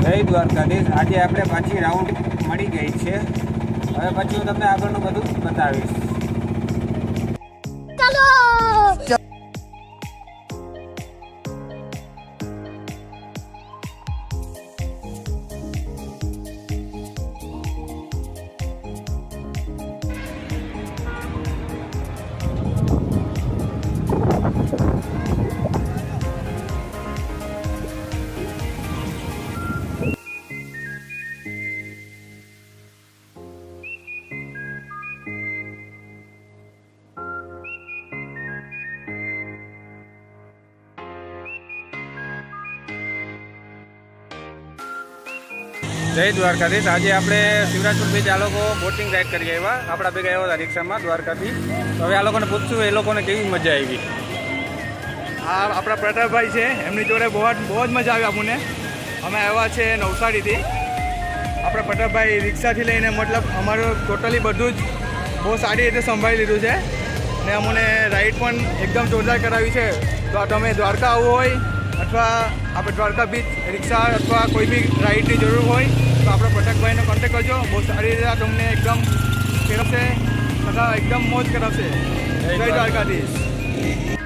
જય દ્વારકાધીશ. આજે આપણે પાછી રાઉન્ડ મળી ગઈ છે. હવે પછી હું તમને આગળનું બધું બતાવીશ. જય દ્વારકાધીશ. આજે આપણે શિવરાજપુર બીચ આ લોકો બોટિંગ રાઈડ કરી આવ્યા. આપણા ભેગા આવ્યા હતા રિક્ષામાં દ્વારકાથી. તો હવે આ લોકોને પૂછશું એ લોકોને કેવી મજા આવી. આ આપણા પ્રતાપભાઈ છે, એમની જોડે બહુ જ મજા આવી આપણને. અમે આવ્યા છે નવસારીથી. આપણા પ્રતાપભાઈ રિક્ષાથી લઈને મતલબ અમારું ટોટલી બધું જ બહુ સારી રીતે સંભાળી લીધું છે ને અમને રાઈડ પણ એકદમ જોરદાર કરાવી છે. તો તમે દ્વારકા આવવું હોય અથવા આપણે દ્વારકા બીચ રિક્ષા અથવા કોઈ બી રાઈડની જરૂર હોય તો આપણા પ્રતાપભાઈનો કોન્ટેક્ટ કરજો. બહુ સારી રીતે તમને એકદમ ફેરવશે તથા એકદમ મોજ કરાવશે. જય દ્વારકાધીશ.